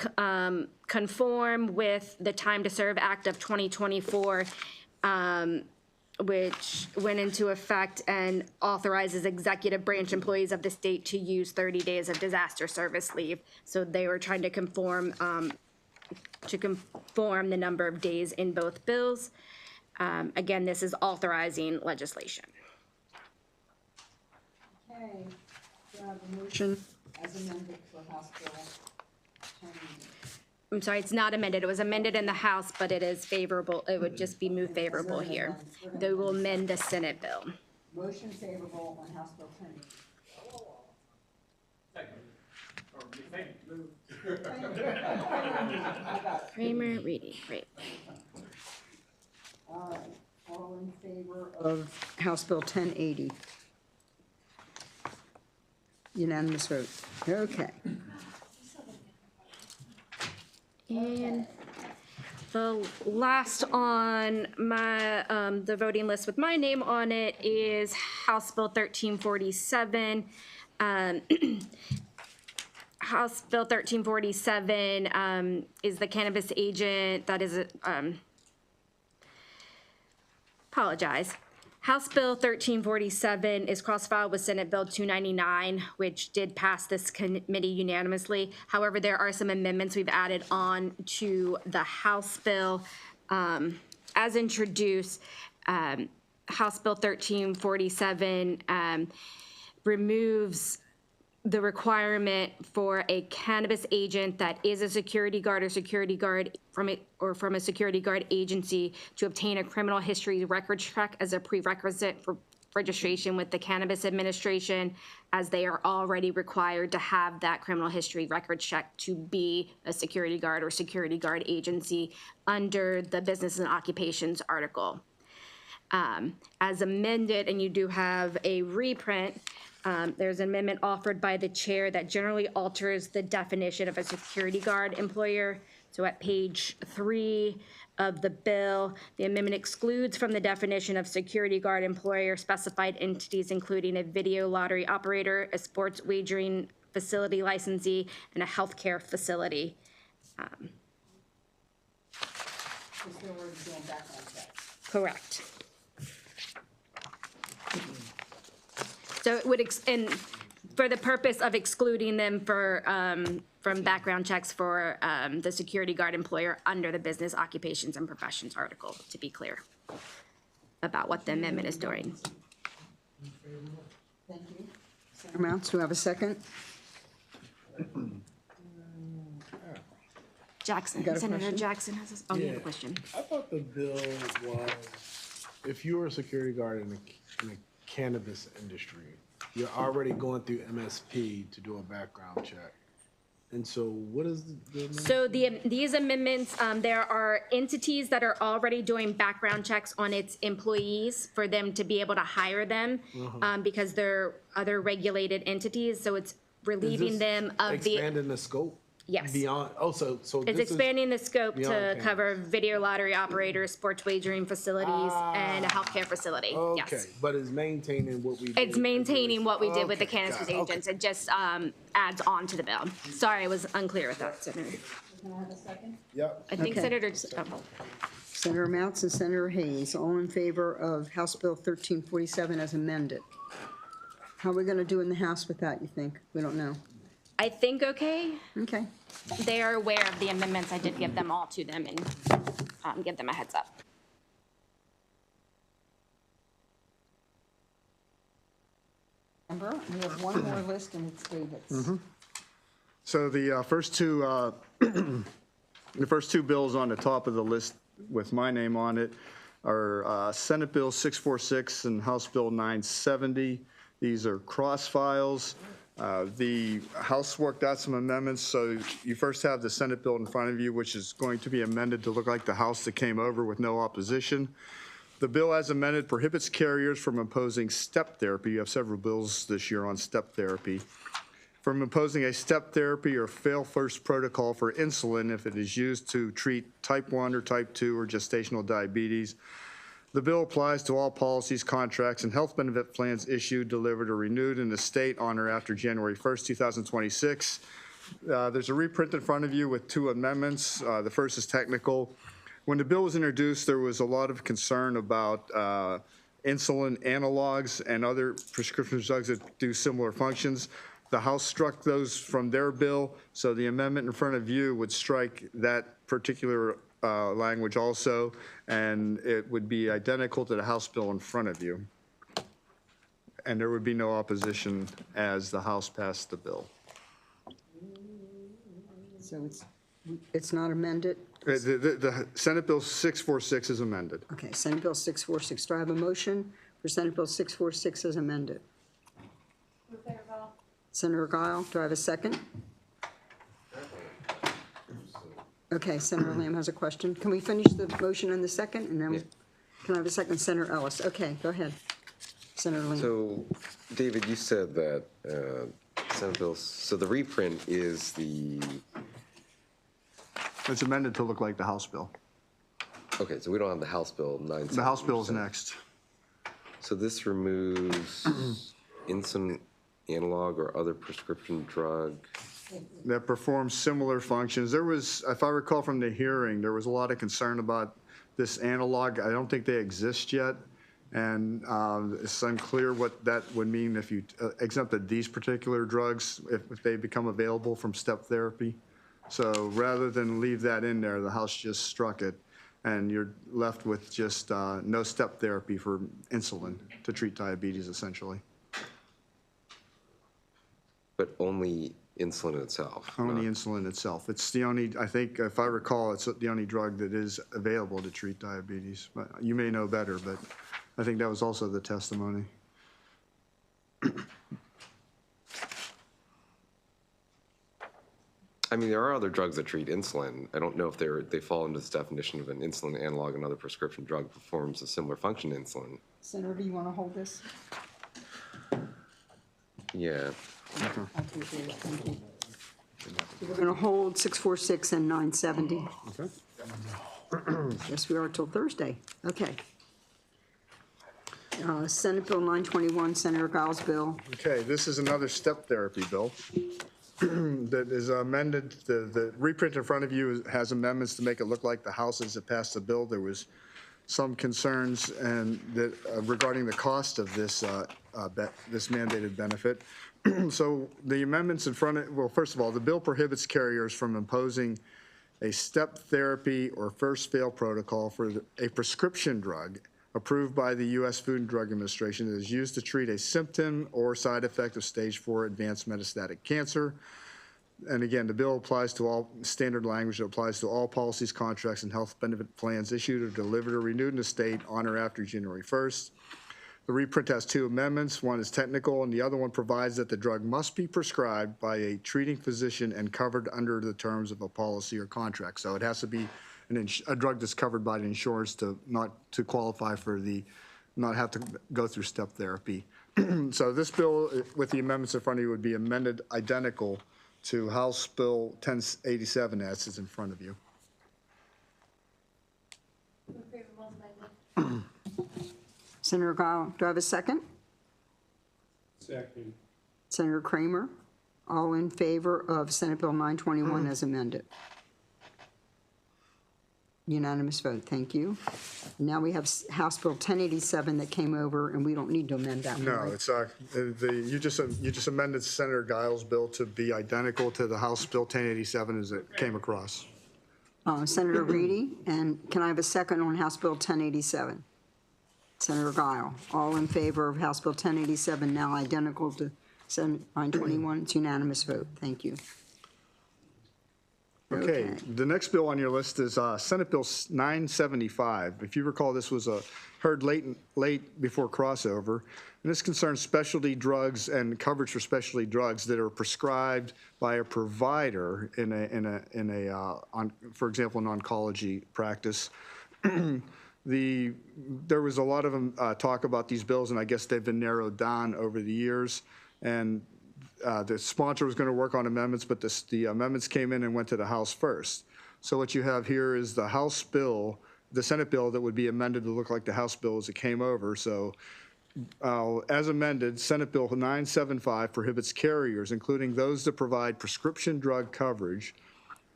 conform with the Time to Serve Act of 2024, which went into effect and authorizes executive branch employees of the state to use 30 days of disaster service leave. So they were trying to conform the number of days in both bills. Again, this is authorizing legislation. Okay, do I have a motion as amended for House Bill 1080? I'm sorry, it's not amended. It was amended in the House, but it is favorable. It would just be moved favorable here. They will amend the Senate bill. Motion favorable on House Bill 1080. Kramer, Reedy, great. All right, all in favor of House Bill 1080? Unanimous vote. Okay. And the last on my, the voting list with my name on it is House Bill 1347. House Bill 1347 is the cannabis agent that is, apologize. House Bill 1347 is cross-filed with Senate Bill 299, which did pass this committee unanimously. However, there are some amendments we've added on to the House bill. As introduced, House Bill 1347 removes the requirement for a cannabis agent that is a security guard or security guard from a security guard agency to obtain a criminal history record check as a prerequisite for registration with the Cannabis Administration, as they are already required to have that criminal history record check to be a security guard or security guard agency under the Business and Occupations article. As amended, and you do have a reprint, there's an amendment offered by the chair that generally alters the definition of a security guard employer. So at page 3 of the bill, the amendment excludes from the definition of security guard employer specified entities including a video lottery operator, a sports wagering facility licensee, and a healthcare facility. Because they're already doing background checks. Correct. So it would, and for the purpose of excluding them from background checks for the security guard employer under the Business, Occupations, and Professions article, to be clear about what the amendment is doing. Thank you. Senator Mounts, do you have a second? Jackson, got a Senator question? Jackson has a, oh, you have a question. I thought the bill was, if you were a security guard in the cannabis industry, you're already going through MSP to do a background check. And so what is the So these amendments, there are entities that are already doing background checks on its employees for them to be able to hire them, because they're other regulated entities, so it's relieving them of the. expanding the scope? Yes. Beyond, so It's this is, expanding the scope beyond to cannabis. cover video lottery operators, sports wagering facilities, and a healthcare facility. okay, Yes. but it's maintaining what we. It's did. maintaining what we did with the Okay, cannabis got it, okay. agents. It just adds on to the bill. Sorry, I was unclear with that, Senator. Yep. I think Okay. Senator, Senator Mounts and Senator Hayes, all in favor of House Bill 1347 as amended. How are we going to do in the House with that, you think? We don't know. I think okay. Okay. They are aware of the amendments. I did give them all to them and give them a heads up. Remember, we have one more list and it's David's. So the first two bills on the top of the list with my name on it are Senate Bill 646 and House Bill 970. These are cross files. The House worked out some amendments, so you first have the Senate bill in front of you, which is going to be amended to look like the House that came over with no opposition. The bill as amended prohibits carriers from imposing step therapy. You have several bills this year on step therapy. From imposing a step therapy or fail-first protocol for insulin if it is used to treat type 1 or type 2 or gestational diabetes. The bill applies to all policies, contracts, and health benefit plans issued, delivered, or renewed in the state on or after January 1st, 2026. There's a reprint in front of you with two amendments. The first is technical. When the bill was introduced, there was a lot of concern about insulin analogs and other prescription drugs that do similar functions. The House struck those from their bill, so the amendment in front of you would strike that particular language also, and it would be identical to the House bill in front of you. And there would be no opposition as the House passed the bill. So it's not amended? The Senate Bill 646 is amended. Okay, Senate Bill 646. Do I have a motion for Senate Bill 646 as amended? Senator Guile, do I have a second? Okay, Senator Lamb has a question. Can we finish the motion in the second, and then, can I have a second? Senator Ellis, okay, go ahead. Senator Lamb. So, David, you said that Senate Bill, so the reprint is the, It's amended to look like the House bill. okay, so we don't have the House Bill 970. The House bill is next. So this removes insulin analog or other prescription drug. That performs similar functions. There was, if I recall from the hearing, there was a lot of concern about this analog. I don't think they exist yet. And it's unclear what that would mean if you exempted these particular drugs, if they become available from step therapy. So rather than leave that in there, the House just struck it. And you're left with just no step therapy for insulin to treat diabetes, essentially. But only insulin itself. Only not- insulin itself. It's the only, I think, if I recall, it's the only drug that is available to treat diabetes. But you may know better, but I think that was also the testimony. I mean, there are other drugs that treat insulin. I don't know if they fall into this definition of an insulin analog. Another prescription drug performs a similar function to insulin. Senator, do you want to hold this? Yeah. I appreciate it, thank you. So we're going to hold 646 and 970. Okay. Yes, we are till Thursday. Okay. Senate Bill 921, Senator Giles' bill. Okay, this is another step therapy bill that is amended. The reprint in front of you has amendments to make it look like the House as it passed the bill. There was some concerns and that regarding the cost of this this mandated benefit. So the amendments in front of, well, first of all, the bill prohibits carriers from imposing a step therapy or first fail protocol for a prescription drug approved by the U.S. Food and Drug Administration that is used to treat a symptom or side effect of stage 4 advanced metastatic cancer. And again, the bill applies to all standard language. It applies to all policies, contracts, and health benefit plans issued or delivered or renewed in the state on or after January 1st. The reprint has two amendments. One is technical, and the other one provides that the drug must be prescribed by a treating physician and covered under the terms of a policy or contract. So it has to be a drug that's covered by the insurance to not to qualify for not have to go through step therapy. So this bill, with the amendments in front of you, would be amended identical to House Bill 1087 as is in front of you. Senator Guile, do I have a second? Second. Senator Kramer, all in favor of Senate Bill 921 as amended? Unanimous vote, thank you. Now we have House Bill 1087 that came over, and we don't need to amend that one, No, right? it's, you just amended Senator Giles' bill to be identical to the House Bill 1087 as it came across. Senator Reedy, and can I have a second on House Bill 1087? Senator Guile, all in favor of House Bill 1087, now identical to Senate 921. It's unanimous vote. Thank you. Okay, the next bill on your list is Senate Bill 975. If you recall, this was heard late before crossover, and this concerns specialty drugs and coverage for specialty drugs that are prescribed by a provider for example, an oncology practice. There was a lot of talk about these bills, and I guess they've been narrowed down over the years. And the sponsor was going to work on amendments, but the amendments came in and went to the House first. So what you have here is the House bill, the Senate bill that would be amended to look like the House bill as it came over. So as amended, Senate Bill 975 prohibits carriers, including those that provide prescription drug coverage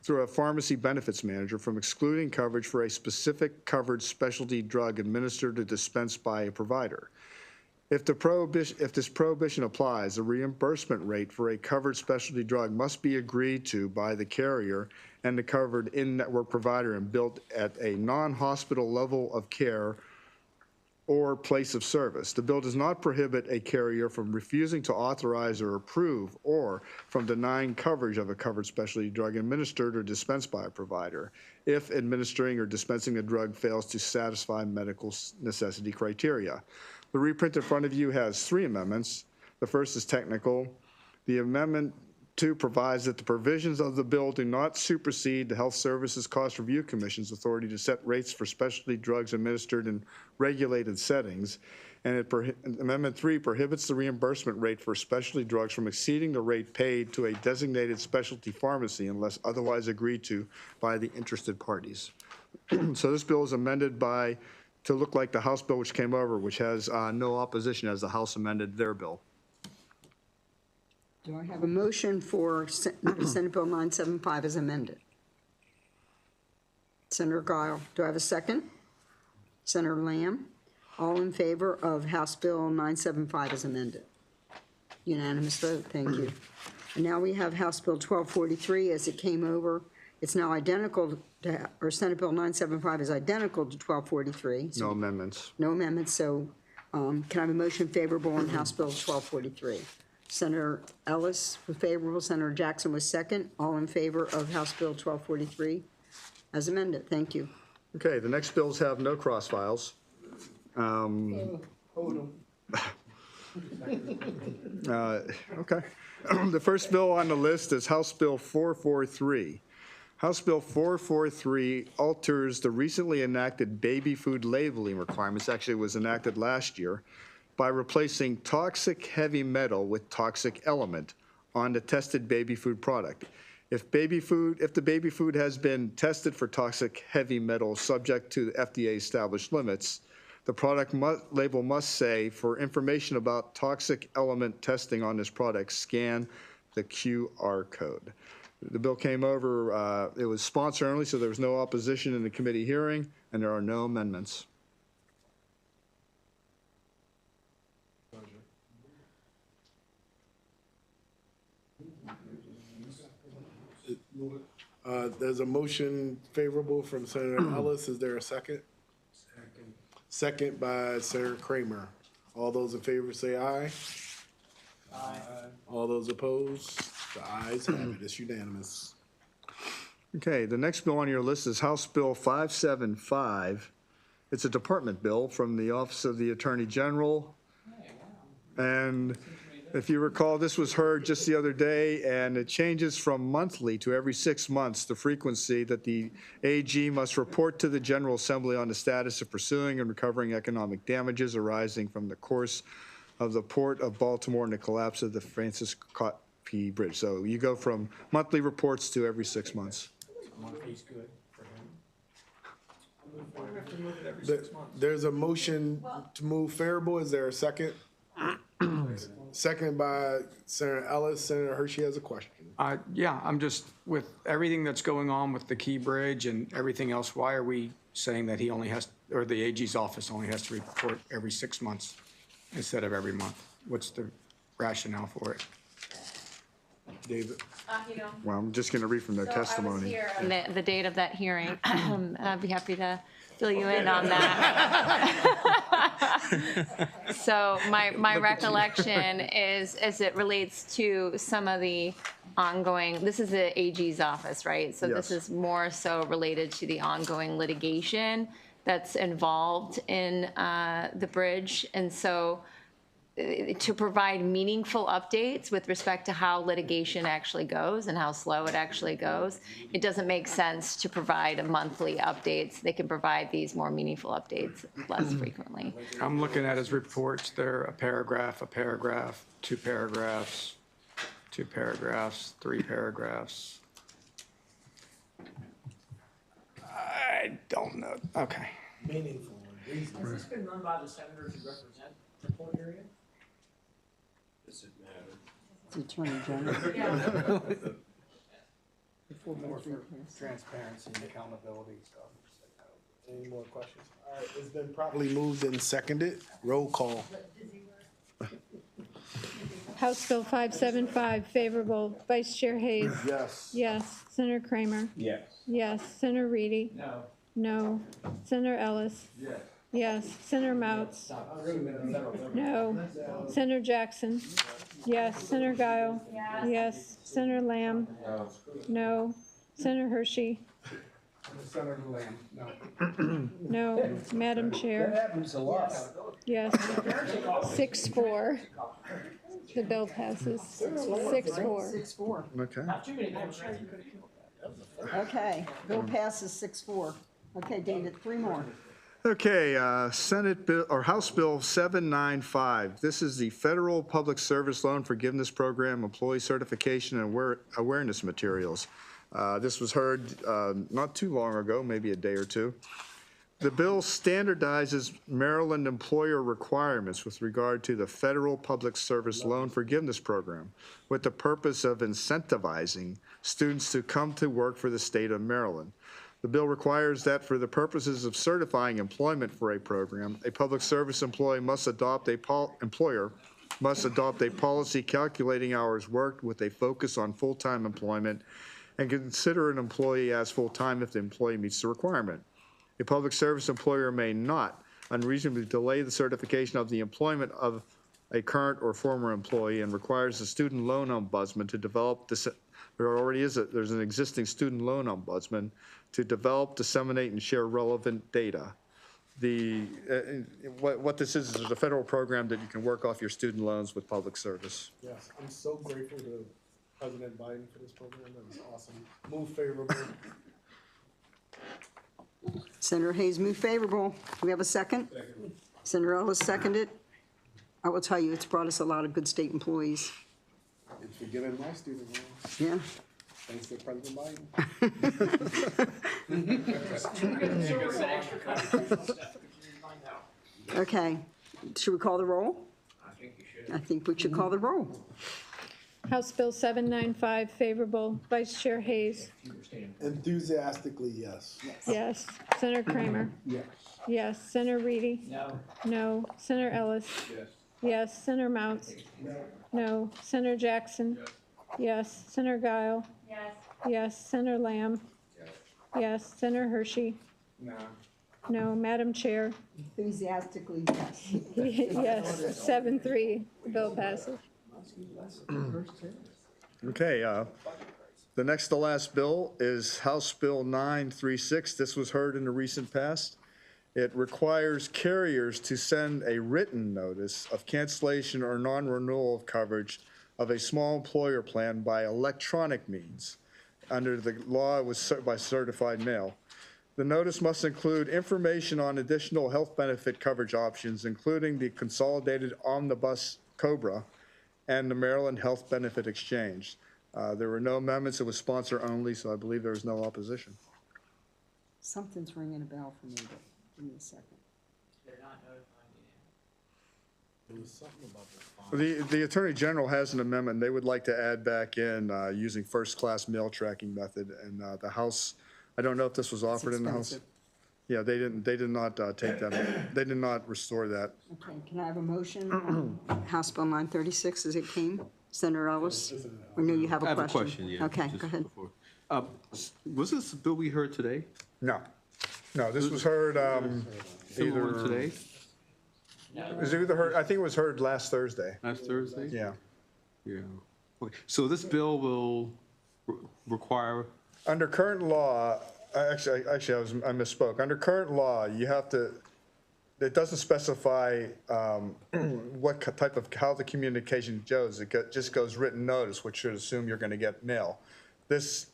through a pharmacy benefits manager, from excluding coverage for a specific covered specialty drug administered or dispensed by a provider. If this prohibition applies, the reimbursement rate for a covered specialty drug must be agreed to by the carrier and the covered in-network provider and billed at a non-hospital level of care or place of service. The bill does not prohibit a carrier from refusing to authorize or approve or from denying coverage of a covered specialty drug administered or dispensed by a provider if administering or dispensing the drug fails to satisfy medical necessity criteria. The reprint in front of you has 3 amendments. The first is technical. The Amendment 2 provides that the provisions of the bill do not supersede the Health Services Cost Review Commission's authority to set rates for specialty drugs administered in regulated settings. And Amendment 3 prohibits the reimbursement rate for specialty drugs from exceeding the rate paid to a designated specialty pharmacy unless otherwise agreed to by the interested parties. So this bill is amended to look like the House bill which came over, which has no opposition as the House amended their bill. Do I have a motion for Senate Bill 975 as amended? Senator Guile, do I have a second? Senator Lamb, all in favor of House Bill 975 as amended? Unanimous vote, thank you. And now we have House Bill 1243 as it came over. It's now identical to, or Senate Bill 975 is identical to 1243. No amendments. No amendments, so can I have a motion favorable on House Bill 1243? Senator Ellis was favorable, Senator Jackson was second. All in favor of House Bill 1243 as amended, thank you. Okay, the next bills have no cross files. Okay. The first bill on the list is House Bill 443. House Bill 443 alters the recently enacted baby food labeling requirements, actually it was enacted last year, by replacing toxic heavy metal with toxic element on the tested baby food product. If the baby food has been tested for toxic heavy metal subject to the FDA established limits, the product label must say, for information about toxic element testing on this product, scan the QR code. The bill came over, it was sponsor only, so there was no opposition in the committee hearing, and there are no amendments. There's a motion favorable from Senator Ellis. Is there a second? Second. Second by Senator Kramer. All those in favor say aye. Aye. All those opposed? The ayes have it. It's unanimous. Okay, the next bill on your list is House Bill 575. It's a department bill from the Office of the Attorney General. And if you recall, this was heard just the other day, and it changes from monthly to every 6 months, the frequency that the AG must report to the General Assembly on the status of pursuing and recovering economic damages arising from the course of the Port of Baltimore and the collapse of the Francis MSP bridge. So you go from monthly reports to every 6 months. Monthly's good for him. Why do we have to move it every There- 6 months? There's a motion to move favorable. Is there a second? Second by Senator Ellis. Senator Hershey has a question. Yeah, I'm just, with everything that's going on with the Key Bridge and everything else, why are we saying that he only has, or the AG's office only has to report every 6 months instead of every month? What's the rationale for it? David? Well, I'm just going to read from their So I was testimony. here on the date of that hearing. I'd be happy to fill you in on that. So my recollection is, as it relates to some of the ongoing, this is the AG's office, right? So this Yes. is more so related to the ongoing litigation that's involved in the bridge. And so to provide meaningful updates with respect to how litigation actually goes and how slow it actually goes, it doesn't make sense to provide monthly updates. They can provide these more meaningful updates less frequently. I'm looking at his reports. They're a paragraph, 2 paragraphs, 2 paragraphs, 3 paragraphs. I don't know. Okay. Meaningful. Has this been run by the senators who represent the whole area? Does it matter? The Attorney General. More for transparency and accountability stuff. Any more questions? All right, it's been properly moved and seconded. Roll call. House Bill 575, favorable. Vice Chair Hayes. Yes. Yes. Senator Kramer. Yes. Yes. Senator Reedy. No. No. Senator Ellis. Yes. Yes. Senator Mouts. No. Senator Jackson. Yes. Senator Guile. Yes. Senator Lamb. No. Senator Hershey. Senator Lamb, no. No. Madam Chair. happens a lot. Yes. 6-4. The bill passes. 6-4. 6-4. Okay. Not too many times. Okay, bill passes 6-4. Okay, David, 3 more. Okay, Senate Bill, or House Bill 795. This is the Federal Public Service Loan Forgiveness Program Employee Certification and Awareness Materials. This was heard not too long ago, maybe a day or two. The bill standardizes Maryland employer requirements with regard to the Federal Public Service Loan Forgiveness Program with the purpose of incentivizing students to come to work for the state of Maryland. The bill requires that for the purposes of certifying employment for a program, a public service employee must adopt a policy calculating hours worked with a focus on full-time employment and consider an employee as full-time if the employee meets the requirement. A public service employer may not unreasonably delay the certification of the employment of a current or former employee and requires the student loan ombudsman to develop this. There's an existing student loan ombudsman to develop, disseminate, and share relevant data. What this is a federal program that you can work off your student loans with public service. Yes, I'm so grateful to President Biden for this program. That was awesome. Move favorable. Senator Hayes moved favorable. Do we have a second? Senator Ellis seconded. I will tell you, it's brought us a lot of good state employees. It's forgiving my student loans. Yeah. Thanks to President Biden. Okay, should we call the roll? I think you should. I think we should call the roll. House Bill 795, favorable. Vice Chair Hayes. Enthusiastically, yes. Yes. Senator Kramer. Yes. Yes. Senator Reedy. No. No. Senator Ellis. Yes. Yes. Senator Mouts. No. Senator Jackson. Yes. Senator Guile. Yes. Yes. Senator Lamb. Yes. Senator Hershey. No. No. Madam Chair. Enthusiastically, yes. Yes. 7-3. The bill passes. Okay, the next to last bill is House Bill 936. This was heard in the recent past. It requires carriers to send a written notice of cancellation or non-renewal of coverage of a small employer plan by electronic means. Under the law, it was by certified mail. The notice must include information on additional health benefit coverage options, including the Consolidated Omnibus COBRA and the Maryland Health Benefit Exchange. There were no amendments. It was sponsor only, so I believe there was no opposition. Something's ringing a bell for me, but give me a second. They're not notifying you. There was something about the font. The Attorney General has an amendment. They would like to add back in using first-class mail tracking method. And the House, I don't know if this was offered in the House. expensive. Yeah, they did not take that, they did not restore that. Okay, can I have a motion on House Bill 936 as it came? Senator Ellis? Or no, you have I a have a question? question, yeah. Okay, just go ahead. before. Was this the bill we heard today? No. No, this was heard Similar one either, today, it was either heard, I think it was heard last Thursday. last Thursday? Yeah. Yeah. Okay, so this bill will require, Under current law, actually, I misspoke. Under current law, you have to, it doesn't specify what type of, how the communication goes. It just goes written notice, which should assume you're going to get mail. This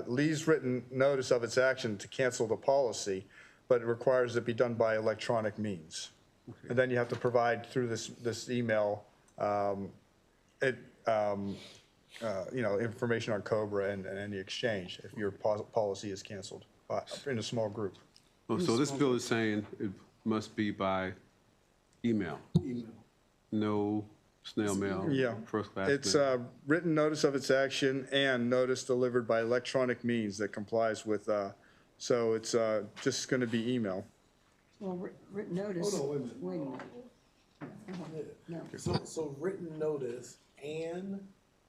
leaves written notice of its action to cancel the policy, but it requires it be done by electronic means. And then you have to provide through this email, information on COBRA and any exchange if your policy is canceled in a small group. oh, so this bill is saying it must be by email? No snail mail? Yeah. First class? It's mail? written notice of its action and notice delivered by electronic means that complies with, so it's just going to be email. Well, written notice. Hold on, wait a minute. Wait a minute. No. So written notice and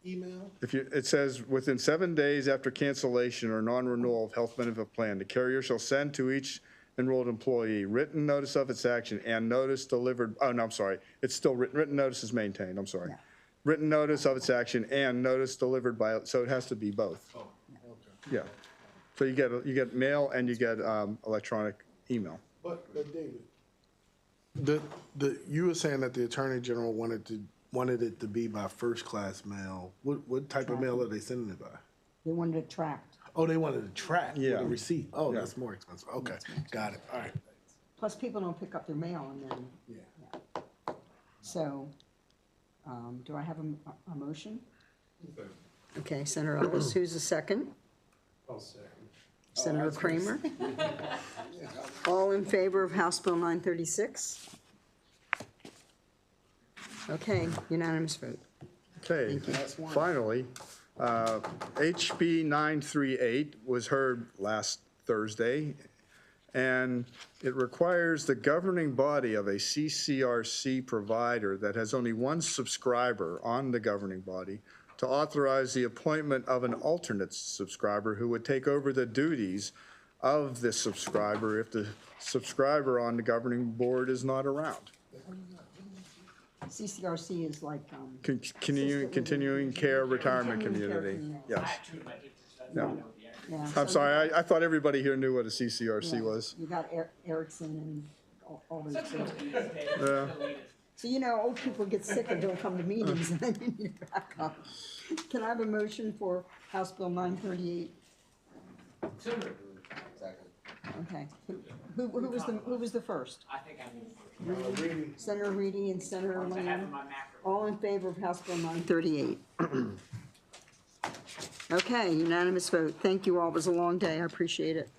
email? It says, within 7 days after cancellation or non-renewal of health benefit plan, the carrier shall send to each enrolled employee written notice of its action and notice delivered, oh, no, I'm sorry. It's still written notice is maintained, I'm sorry. Yeah. Written notice of its action and notice delivered by, so it has to be both. Oh, Yeah. So you get mail and you get electronic email. But David, you were saying that the Attorney General wanted it to be by first-class mail. What type of mail are they sending it by? They wanted it tracked. Oh, they wanted to track with Yeah. a receipt. Oh, Yeah. that's more expensive. Okay, got it. All right. Plus, people don't pick up their mail and then, Yeah. so, do I have a motion? Okay, Senator Ellis, who's the second? I'll second. Senator Kramer? All in favor of House Bill 936? Okay, unanimous vote. Okay, Thank you. finally, HB 938 was heard last Thursday, and it requires the governing body of a CCRC provider that has only one subscriber on the governing body to authorize the appointment of an alternate subscriber who would take over the duties of the subscriber if the subscriber on the governing board is not around. CCRC is like, Continuing care retirement community, yes. Yeah. yeah. I'm so sorry, I thought everybody here knew what a CCRC was. You got Erickson and all those things. Yeah. So, old people get sick and don't come to meetings, and then you need backup. Can I have a motion for House Bill 938? Okay. Who was the first? I think I'm. Senator Reedy and Senator I have Lamb? my macro. All in favor of House Bill 938? Okay, unanimous vote. Thank you all. It was a long day. I appreciate it.